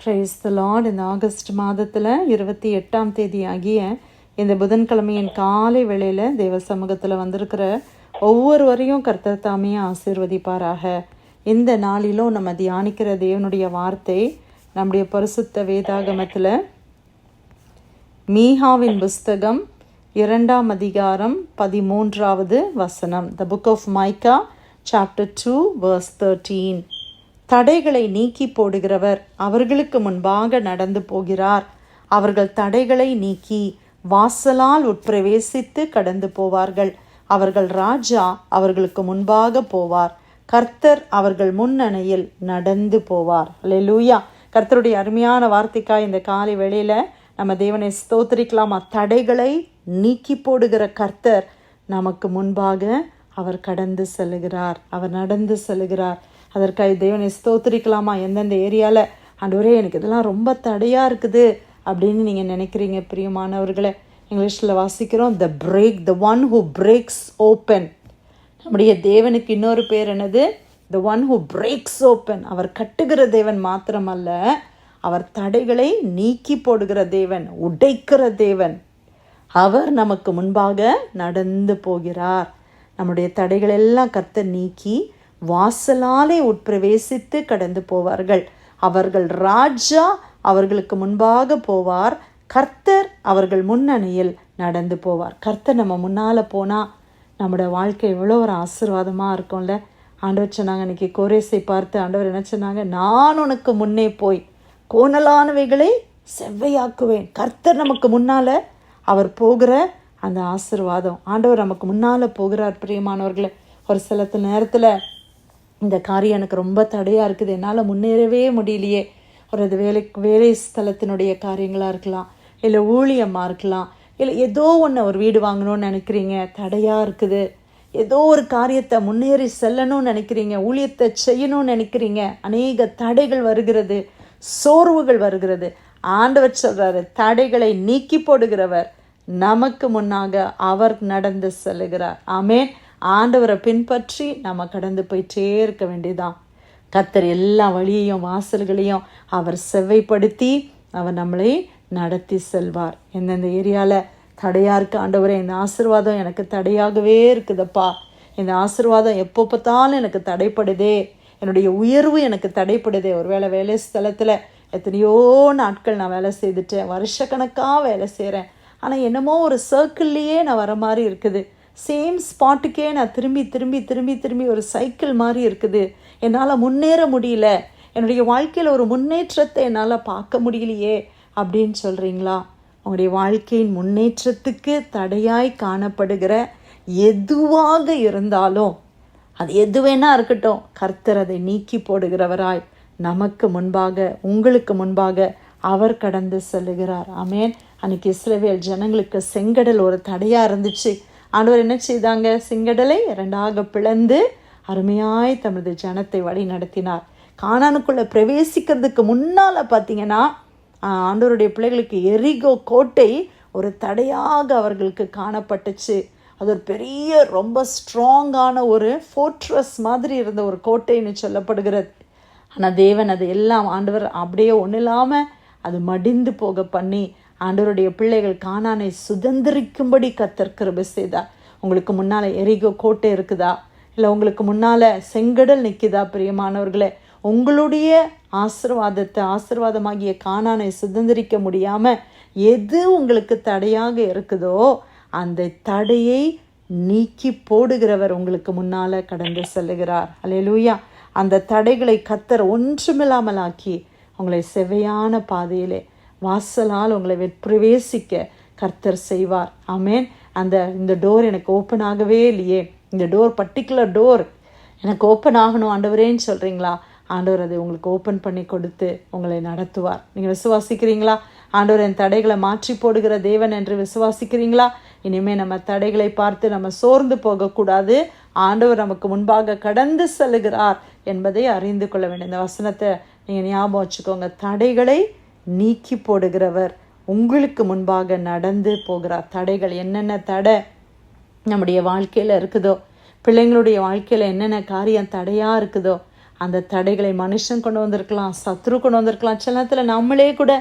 Praise the Lord. இந்த August மாதத்தில் 28ஆம் தேதி ஆகிய இந்த புதன்கிழமையின் காலை வேளையில் தேவ சமூகத்தில் வந்திருக்கிற ஒவ்வொருவரையும் கர்த்தர் தாமே ஆசீர்வதிப்பாராக. இந்த நாளிலும் நம்ம தியானிக்கிற தேவனுடைய வார்த்தை நம்முடைய பரிசுத்த வேதாகமத்தில் மீகாவின் புஸ்தகம் 2ஆம் அதிகாரம் 13வது வசனம். The book of Micah chapter 2 verse 13. தடைகளை நீக்கி போடுகிறவர் அவர்களுக்கு முன்பாக நடந்து போகிறார். அவர்கள் தடைகளை நீக்கி வாசலால் உட்பிரவேசித்து கடந்து போவார்கள். அவர்கள் ராஜா அவர்களுக்கு முன்பாக போவார். கர்த்தர் அவர்கள் முன்னணியில் நடந்து போவார். அல்லேலூயா. கர்த்தருடைய அருமையான வார்த்தைக்காய் இந்த காலை வேளையில் நம்ம தேவனை ஸ்தோத்திரிக்கலாமா. தடைகளை நீக்கி போடுகிற கர்த்தர் நமக்கு முன்பாக அவர் கடந்து செல்லுகிறார், அவர் நடந்து செல்லுகிறார். அதற்காக தேவனை ஸ்தோத்திரிக்கலாமா. எந்தெந்த ஏரியாவில் ஆண்டவரே எனக்கு இதெல்லாம் ரொம்ப தடையாக இருக்குது அப்படின்னு நீங்கள் நினைக்கிறீங்க பிரியமானவர்களை, இங்கிலீஷில் வாசிக்கிறோம் the one who breaks open. நம்முடைய தேவனுக்கு இன்னொரு பேர் என்னது? the one who breaks open. அவர் கட்டுகிற தேவன் மாத்திரமல்ல, அவர் தடைகளை நீக்கி போடுகிற தேவன், உடைக்கிற தேவன். அவர் நமக்கு முன்பாக நடந்து போகிறார். நம்முடைய தடைகளெல்லாம் கர்த்தர் நீக்கி வாசலாலே உட்பிரவேசித்து கடந்து போவார்கள். அவர்கள் ராஜா அவர்களுக்கு முன்பாக போவார். கர்த்தர் அவர்கள் முன்னணியில் நடந்து போவார். கர்த்தர் நம்ம முன்னால் போனால் நம்முடைய வாழ்க்கை எவ்வளோ ஒரு ஆசீர்வாதமாக இருக்கும்ல. ஆண்டவர் சொன்னாங்க, இன்றைக்கி கோரேசை பார்த்து ஆண்டவர் என்ன சொன்னாங்க? நான் உனக்கு முன்னே போய் கோணலானவைகளை செவ்வையாக்குவேன். கர்த்தர் நமக்கு முன்னால் அவர் போகிற அந்த ஆசீர்வாதம், ஆண்டவர் நமக்கு முன்னால் போகிறார். பிரியமானவர்களை, ஒரு சில நேரத்தில் இந்த காரியம் எனக்கு ரொம்ப தடையாக இருக்குது, என்னால் முன்னேறவே முடியலையே. ஒரு வேலை ஸ்தலத்தினுடைய காரியங்களாக இருக்கலாம், இல்லை ஊழியமாக இருக்கலாம், இல்லை ஏதோ ஒன்று ஒரு வீடு வாங்கணும்னு நினைக்கிறீங்க, தடையாக இருக்குது. ஏதோ ஒரு காரியத்தை முன்னேறி செல்லணும்னு நினைக்கிறீங்க, ஊழியத்தை செய்யணும்னு நினைக்கிறீங்க, அநேக தடைகள் வருகிறது, சோர்வுகள் வருகிறது. ஆண்டவர் சொல்கிறாரு, தடைகளை நீக்கி போடுகிறவர் நமக்கு முன்னாக அவர் நடந்து செல்லுகிறார். ஆமென். ஆண்டவரை பின்பற்றி நம்ம கடந்து போயிட்டே இருக்க வேண்டியதான். கர்த்தர் எல்லா வழியையும் வாசல்களையும் அவர் செவ்வைப்படுத்தி அவர் நம்மளை நடத்தி செல்வார். எந்தெந்த ஏரியாவில் தடையாக இருக்குது, ஆண்டவரே இந்த ஆசீர்வாதம் எனக்கு தடையாகவே இருக்குதுப்பா, இந்த ஆசீர்வாதம் எப்போ பார்த்தாலும் எனக்கு தடைப்படுதே, என்னுடைய உயர்வு எனக்கு தடைப்படுதே. ஒருவேளை வேலை ஸ்தலத்தில் எத்தனையோ நாட்கள் நான் வேலை செய்துட்டேன், வருஷக்கணக்காக வேலை செய்கிறேன், ஆனால் என்னமோ ஒரு சர்க்கிள்லேயே நான் வர மாதிரி இருக்குது, சேம் ஸ்பாட்டுக்கே நான் திரும்பி திரும்பி திரும்பி திரும்பி ஒரு சைக்கிள் மாதிரி இருக்குது, என்னால் முன்னேற முடியல, என்னுடைய வாழ்க்கையில் ஒரு முன்னேற்றத்தை என்னால் பார்க்க முடியலையே அப்படின்னு சொல்கிறீங்களா? உங்களுடைய வாழ்க்கையின் முன்னேற்றத்துக்கு தடையாய் காணப்படுகிற எதுவாக இருந்தாலும், அது எது வேணா இருக்கட்டும், கர்த்தர் அதை நீக்கி போடுகிறவராய் நமக்கு முன்பாக, உங்களுக்கு முன்பாக அவர் கடந்து செல்லுகிறார். ஆமென். அன்றைக்கி இஸ்ரவேல் ஜனங்களுக்கு செங்கடல் ஒரு தடையாக இருந்துச்சு. ஆண்டவர் என்ன செய்தாங்க? செங்கடலை 2ஆக பிளந்து அருமையாய் தமது ஜனத்தை வழி நடத்தினார். கானானுக்குள்ளே பிரவேசிக்கிறதுக்கு முன்னால் பார்த்தீங்கன்னா ஆண்டவருடைய பிள்ளைகளுக்கு எரிகோ கோட்டை ஒரு தடையாக அவர்களுக்கு காணப்பட்டுச்சு. அது ஒரு பெரிய ரொம்ப ஸ்ட்ராங்கான ஒரு ஃபோர்ட்ரஸ் மாதிரி இருந்த ஒரு கோட்டைன்னு சொல்லப்படுகிறது. ஆனால் தேவன் அது எல்லாம் ஆண்டவர் அப்படியே ஒன்றும் இல்லாமல் அது மடிந்து போக பண்ணி ஆண்டவருடைய பிள்ளைகள் கானானை சுதந்திரிக்கும்படி கர்த்தர் கிருபை செய்தார். உங்களுக்கு முன்னால் எரிகோ கோட்டை இருக்குதா? இல்லை உங்களுக்கு முன்னால் செங்கடல் நிற்குதா? பிரியமானவர்களே, உங்களுடைய ஆசீர்வாதமாகிய கானானை சுதந்திரிக்க முடியாமல் எது உங்களுக்கு தடையாக இருக்குதோ அந்த தடையை நீக்கி போடுகிறவர் உங்களுக்கு முன்னால் கடந்து செல்லுகிறார். அல்லேலூயா. அந்த தடைகளை கர்த்தர் ஒன்றுமில்லாமல் ஆக்கி உங்களை செவ்வையான பாதையிலே வாசலால் உங்களை பிரவேசிக்க கர்த்தர் செய்வார். ஆமென். இந்த டோர் எனக்கு ஓப்பன் ஆகவே இல்லையே, இந்த பர்டிகுலர் டோர் எனக்கு ஓப்பன் ஆகணும் ஆண்டவரேன்னு சொல்கிறீங்களா? ஆண்டவர் அதை உங்களுக்கு ஓப்பன் பண்ணி கொடுத்து உங்களை நடத்துவார். நீங்கள் விசுவாசிக்கிறீங்களா? ஆண்டவர் என் தடைகளை மாற்றி போடுகிற தேவன் என்று விசுவாசிக்கிறீங்களா? இனிமேல் நம்ம தடைகளை பார்த்து நம்ம சோர்ந்து போகக்கூடாது. ஆண்டவர் நமக்கு முன்பாக கடந்து செல்லுகிறார் என்பதை அறிந்து கொள்ள வேண்டும். இந்த வசனத்தை நீங்கள் ஞாபகம் வச்சுக்கோங்க. தடைகளை நீக்கி போடுகிறவர் உங்களுக்கு முன்பாக நடந்து போகிறார். தடைகள் என்னென்ன தடை நம்முடைய வாழ்க்கையில் இருக்குதோ, பிள்ளைங்களுடைய வாழ்க்கையில் என்னென்ன காரியம் தடையாக இருக்குதோ அந்த தடைகளை மனுஷன் கொண்டு வந்திருக்கலாம், சத்ரு கொண்டு வந்திருக்கலாம், சில நேரத்தில் நம்மளே கூட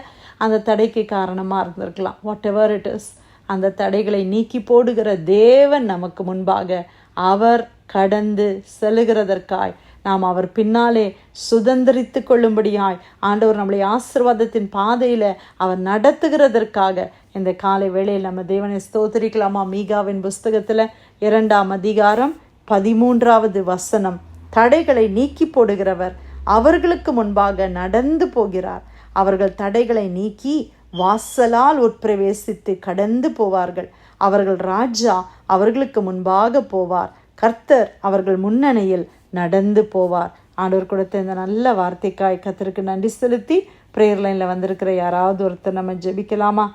அந்த தடைக்கு காரணமாக இருந்திருக்கலாம். வாட் எவர் இட் இஸ், அந்த தடைகளை நீக்கி போடுகிற தேவன் நமக்கு முன்பாக அவர் கடந்து செல்லுகிறதற்காய் நாம் அவர் பின்னாலே சுதந்திரித்து கொள்ளும்படியாய் ஆண்டவர் நம்மளை ஆசீர்வாதத்தின் பாதையில் அவர் நடத்துகிறதற்காக இந்த காலை வேளையில் நம்ம தேவனை ஸ்தோத்திரிக்கலாமா? மீகாவின் புஸ்தகத்தில் 2ஆம் அதிகாரம் 13வது வசனம், தடைகளை நீக்கி போடுகிறவர் அவர்களுக்கு முன்பாக நடந்து போகிறார். அவர்கள் தடைகளை நீக்கி வாசலால் உட்பிரவேசித்து கடந்து போவார்கள். அவர்கள் ராஜா அவர்களுக்கு முன்பாக போவார். கர்த்தர் அவர்கள் முன்னணியில் நடந்து போவார். ஆண்டவர் கொடுத்த இந்த நல்ல வார்த்தைக்காய் கர்த்தருக்கு நன்றி செலுத்தி பிரேயர் லைனில் வந்திருக்கிற யாராவது ஒருத்தர் நம்ம ஜெபிக்கலாமா?